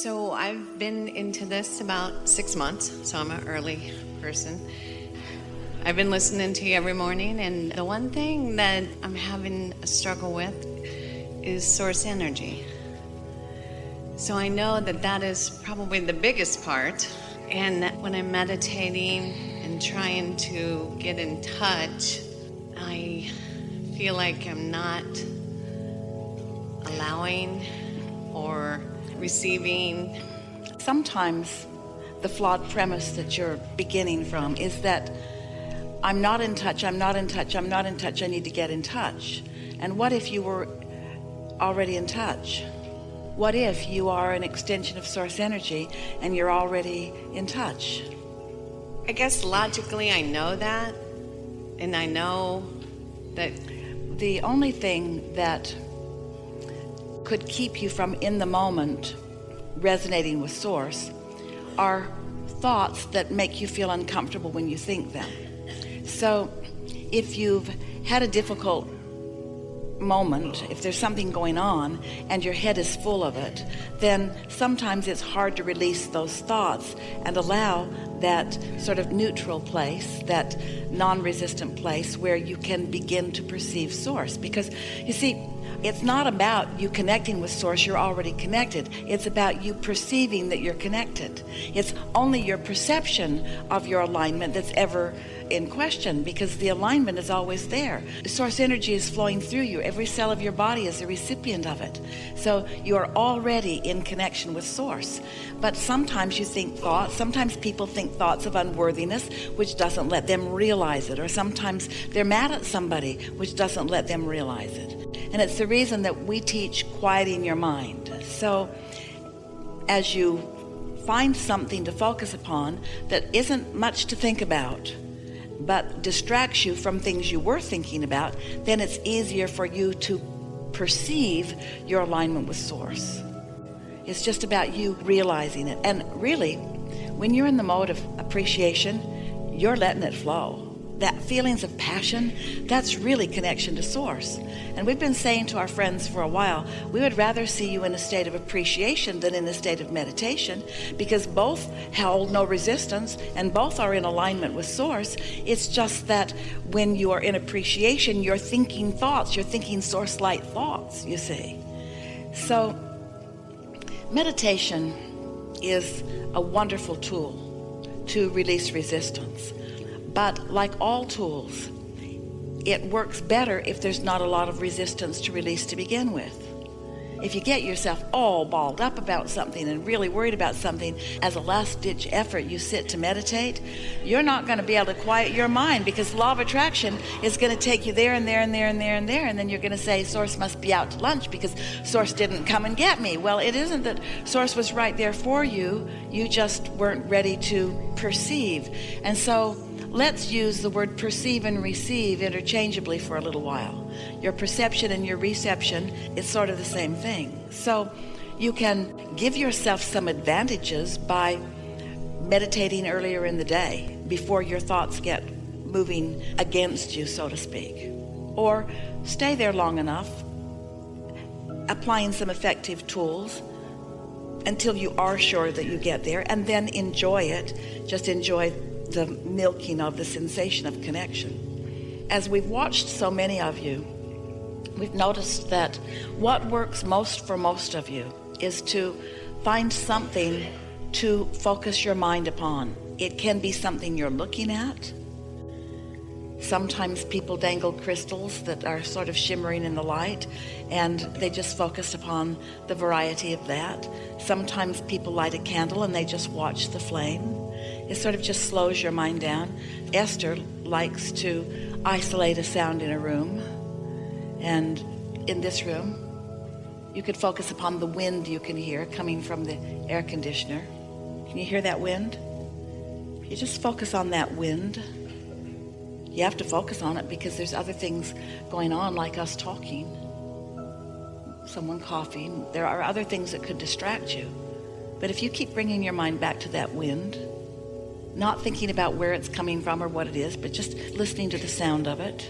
So I've been into this about 6 months, so I'm an early person. I've been listening to you every morning, and the one thing that I'm having a struggle with is source energy. So I know that that is probably the biggest part, and when I'm meditating and trying to get in touch, I feel like I'm not allowing or receiving. Sometimes the flawed premise that you're beginning from is that I'm not in touch, I'm not in touch, I'm not in touch, I need to get in touch. And what if you were already in touch? What if you are an extension of source energy and you're already in touch? I guess logically I know that, and I know that the only thing that could keep you from in the moment resonating with source are thoughts that make you feel uncomfortable when you think them. So if you've had a difficult moment, if there's something going on and your head is full of it, then sometimes it's hard to release those thoughts and allow that sort of neutral place, that non-resistant place where you can begin to perceive source. Because you see, it's not about you connecting with source, you're already connected. It's about you perceiving that you're connected. It's only your perception of your alignment that's ever in question, because the alignment is always there. The source energy is flowing through you. Every cell of your body is a recipient of it. So you are already in connection with source. But sometimes you think thoughts, sometimes people think thoughts of unworthiness, which doesn't let them realize it. Or sometimes they're mad at somebody, which doesn't let them realize it. And it's the reason that we teach quieting your mind. So as you find something to focus upon that isn't much to think about, but distracts you from things you were thinking about, then it's easier for you to perceive your alignment with source. It's just about you realizing it. And really, when you're in the mode of appreciation, you're letting it flow. That feelings of passion, that's really connection to source. And we've been saying to our friends for a while, we would rather see you in a state of appreciation than in a state of meditation, because both hold no resistance and both are in alignment with source. It's just that when you are in appreciation, you're thinking thoughts, you're thinking source-light thoughts, you see. So meditation is a wonderful tool to release resistance. But like all tools, it works better if there's not a lot of resistance to release to begin with. If you get yourself all balled up about something and really worried about something, as a last-ditch effort you sit to meditate, you're not going to be able to quiet your mind, because law of attraction is going to take you there and there and there and there and there, and then you're going to say, source must be out to lunch because source didn't come and get me. Well, it isn't that source was right there for you. You just weren't ready to perceive. And so let's use the word perceive and receive interchangeably for a little while. Your perception and your reception is sort of the same thing. So you can give yourself some advantages by meditating earlier in the day before your thoughts get moving against you, so to speak. Or stay there long enough, applying some effective tools until you are sure that you get there, and then enjoy it. Just enjoy the milking of the sensation of connection. As we've watched so many of you, we've noticed that what works most for most of you is to find something to focus your mind upon. It can be something you're looking at. Sometimes people dangle crystals that are sort of shimmering in the light, and they just focus upon the variety of that. Sometimes people light a candle and they just watch the flame. It sort of just slows your mind down. Esther likes to isolate a sound in a room. And in this room, you could focus upon the wind you can hear coming from the air conditioner. Can you hear that wind? You just focus on that wind. You have to focus on it because there's other things going on, like us talking, someone coughing. There are other things that could distract you. But if you keep bringing your mind back to that wind, not thinking about where it's coming from or what it is, but just listening to the sound of it,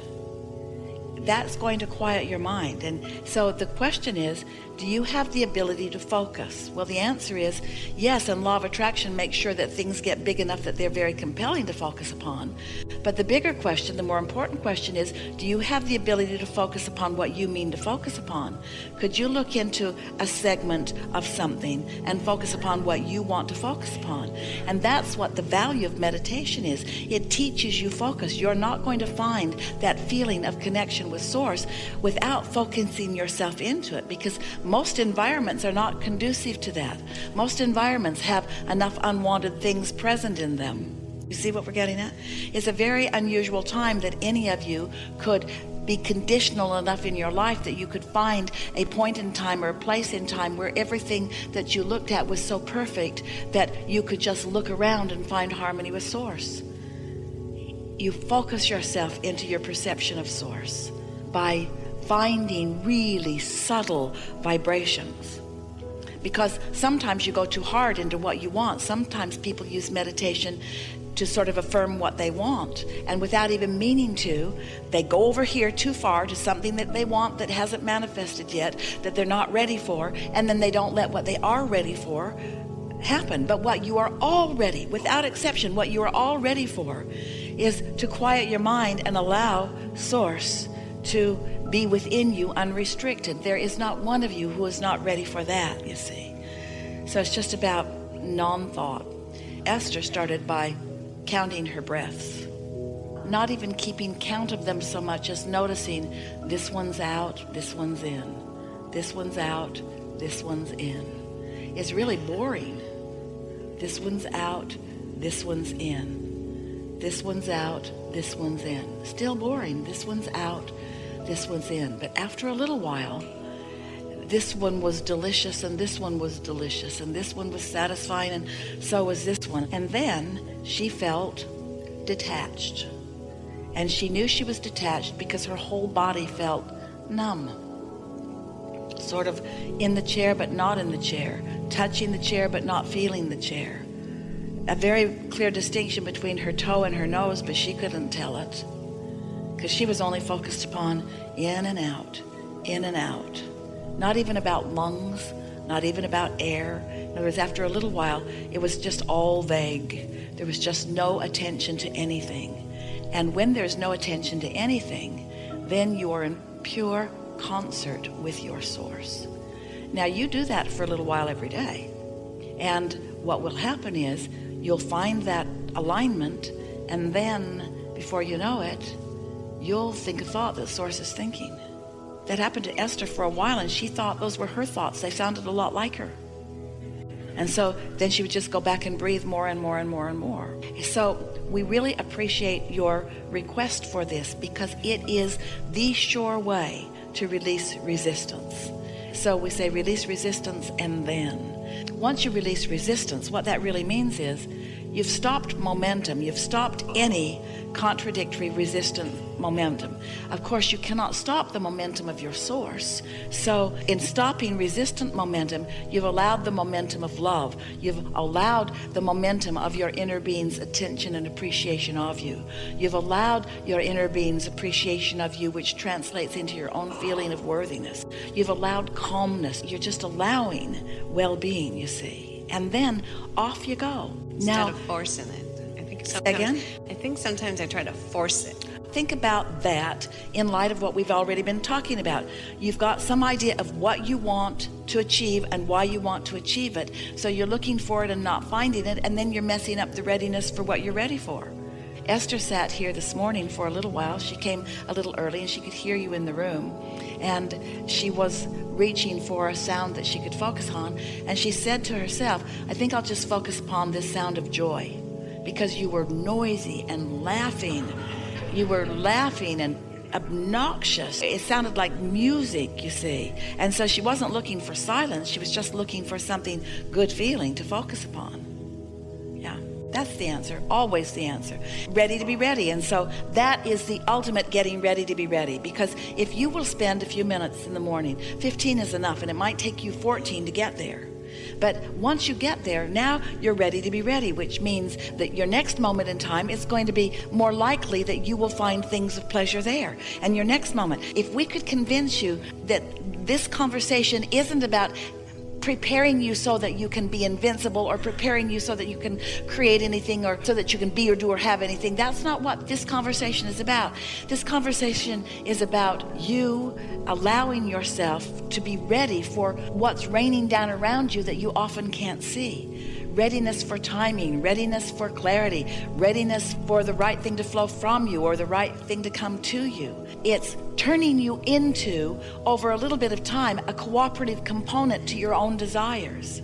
that's going to quiet your mind. And so the question is, do you have the ability to focus? Well, the answer is yes, and law of attraction makes sure that things get big enough that they're very compelling to focus upon. But the bigger question, the more important question is, do you have the ability to focus upon what you mean to focus upon? Could you look into a segment of something and focus upon what you want to focus upon? And that's what the value of meditation is. It teaches you focus. You're not going to find that feeling of connection with Source without focusing yourself into it, because most environments are not conducive to that. Most environments have enough unwanted things present in them. You see what we're getting at? It's a very unusual time that any of you could be conditional enough in your life that you could find a point in time or a place in time where everything that you looked at was so perfect that you could just look around and find harmony with Source. You focus yourself into your perception of Source by finding really subtle vibrations. Because sometimes you go too hard into what you want. Sometimes people use meditation to sort of affirm what they want, and without even meaning to, they go over here too far to something that they want that hasn't manifested yet, that they're not ready for, and then they don't let what they are ready for happen. But what you are already, without exception, what you are all ready for is to quiet your mind and allow Source to be within you unrestricted. There is not one of you who is not ready for that, you see. So it's just about non-thought. Esther started by counting her breaths, not even keeping count of them so much as noticing this one's out, this one's in, this one's out, this one's in. It's really boring. This one's out, this one's in, this one's out, this one's in. Still boring. This one's out, this one's in. But after a little while, this one was delicious, and this one was delicious, and this one was satisfying, and so was this one. And then she felt detached. And she knew she was detached because her whole body felt numb. Sort of in the chair but not in the chair, touching the chair but not feeling the chair. A very clear distinction between her toe and her nose, but she couldn't tell it because she was only focused upon in and out, in and out. Not even about lungs, not even about air. In other words, after a little while, it was just all vague. There was just no attention to anything. And when there's no attention to anything, then you are in pure concert with your Source. Now, you do that for a little while every day. And what will happen is you'll find that alignment, and then, before you know it, you'll think a thought that Source is thinking. That happened to Esther for a while, and she thought those were her thoughts. They sounded a lot like her. And so then she would just go back and breathe more and more and more and more. So we really appreciate your request for this, because it is the sure way to release resistance. So we say release resistance, and then once you release resistance, what that really means is you've stopped momentum. You've stopped any contradictory, resistant momentum. Of course, you cannot stop the momentum of your Source. So in stopping resistant momentum, you've allowed the momentum of love. You've allowed the momentum of your inner being's attention and appreciation of you. You've allowed your inner being's appreciation of you, which translates into your own feeling of worthiness. You've allowed calmness. You're just allowing well-being, you see. And then off you go. Instead of forcing it. I think sometimes I try to force it. Think about that in light of what we've already been talking about. You've got some idea of what you want to achieve and why you want to achieve it. So you're looking for it and not finding it, and then you're messing up the readiness for what you're ready for. Esther sat here this morning for a little while. She came a little early and she could hear you in the room. And she was reaching for a sound that she could focus on. And she said to herself, I think I'll just focus upon this sound of joy. Because you were noisy and laughing. You were laughing and obnoxious. It sounded like music, you see. And so she wasn't looking for silence. She was just looking for something good feeling to focus upon. Yeah, that's the answer. Always the answer. Ready to be ready. And so that is the ultimate getting ready to be ready. Because if you will spend a few minutes in the morning, 15 is enough, and it might take you 14 to get there. But once you get there, now you're ready to be ready, which means that your next moment in time is going to be more likely that you will find things of pleasure there. And your next moment, if we could convince you that this conversation isn't about preparing you so that you can be invincible, or preparing you so that you can create anything, or so that you can be or do or have anything. That's not what this conversation is about. This conversation is about you allowing yourself to be ready for what's raining down around you that you often can't see. Readiness for timing, readiness for clarity, readiness for the right thing to flow from you or the right thing to come to you. It's turning you into, over a little bit of time, a cooperative component to your own desires.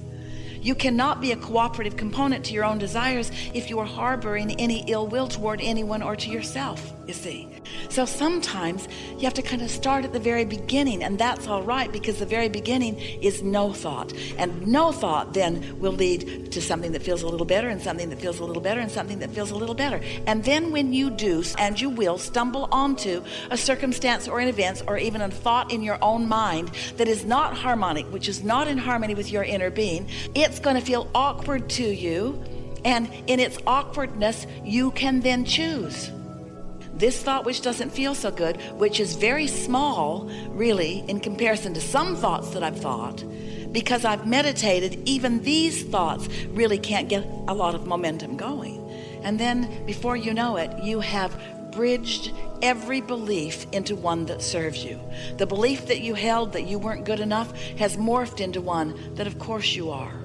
You cannot be a cooperative component to your own desires if you are harboring any ill will toward anyone or to yourself, you see. So sometimes you have to kind of start at the very beginning, and that's all right, because the very beginning is no thought. And no thought then will lead to something that feels a little better, and something that feels a little better, and something that feels a little better. And then when you do, and you will, stumble onto a circumstance or an event or even a thought in your own mind that is not harmonic, which is not in harmony with your inner being, it's going to feel awkward to you. And in its awkwardness, you can then choose. This thought which doesn't feel so good, which is very small, really, in comparison to some thoughts that I've thought, because I've meditated, even these thoughts really can't get a lot of momentum going. And then, before you know it, you have bridged every belief into one that serves you. The belief that you held that you weren't good enough has morphed into one that, of course, you are.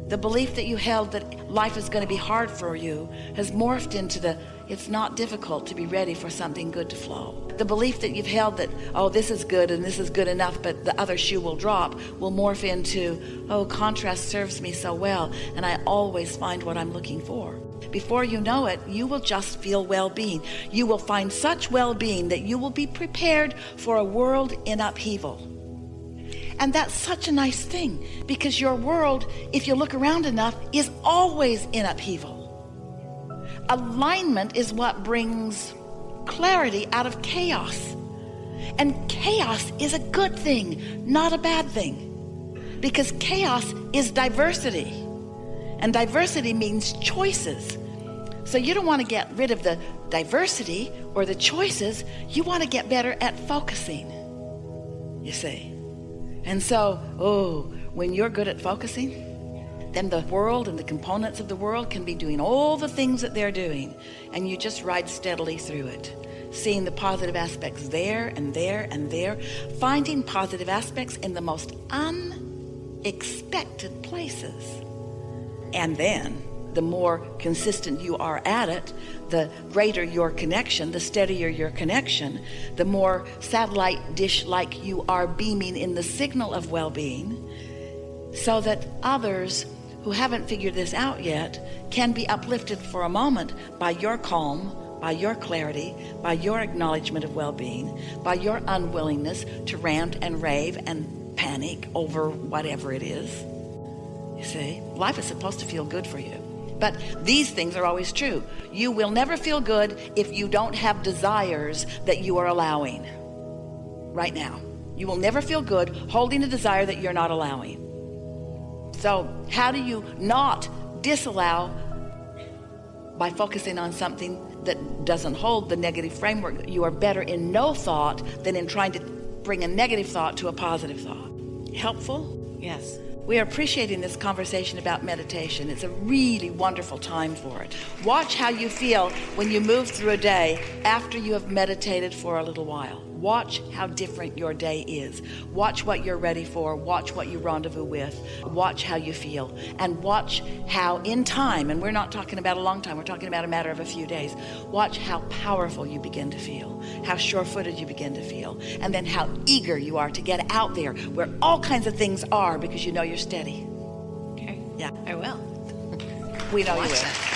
The belief that you held that life is going to be hard for you has morphed into it's not difficult to be ready for something good to flow. The belief that you've held that, oh, this is good and this is good enough, but the other shoe will drop, will morph into, oh, contrast serves me so well, and I always find what I'm looking for. Before you know it, you will just feel well-being. You will find such well-being that you will be prepared for a world in upheaval. And that's such a nice thing, because your world, if you look around enough, is always in upheaval. Alignment is what brings clarity out of chaos. And chaos is a good thing, not a bad thing. Because chaos is diversity. And diversity means choices. So you don't want to get rid of the diversity or the choices. You want to get better at focusing, you see. And so, when you're good at focusing, then the world and the components of the world can be doing all the things that they're doing, and you just ride steadily through it, seeing the positive aspects there and there and there, finding positive aspects in the most unexpected places. And then, the more consistent you are at it, the greater your connection, the steadier your connection, the more satellite dish-like you are beaming in the signal of well-being, so that others who haven't figured this out yet can be uplifted for a moment by your calm, by your clarity, by your acknowledgement of well-being, by your unwillingness to rant and rave and panic over whatever it is. You see, life is supposed to feel good for you. But these things are always true. You will never feel good if you don't have desires that you are allowing right now. You will never feel good holding a desire that you're not allowing. So how do you not disallow? By focusing on something that doesn't hold the negative framework. You are better in no thought than in trying to bring a negative thought to a positive thought. Helpful? Yes. We are appreciating this conversation about meditation. It's a really wonderful time for it. Watch how you feel when you move through a day after you have meditated for a little while. Watch how different your day is. Watch what you're ready for. Watch what you rendezvous with. Watch how you feel. And watch how in time, and we're not talking about a long time, we're talking about a matter of a few days. Watch how powerful you begin to feel. How sure-footed you begin to feel. And then how eager you are to get out there where all kinds of things are, because you know you're steady. Okay. Yeah. I will. We know you Watch will. that.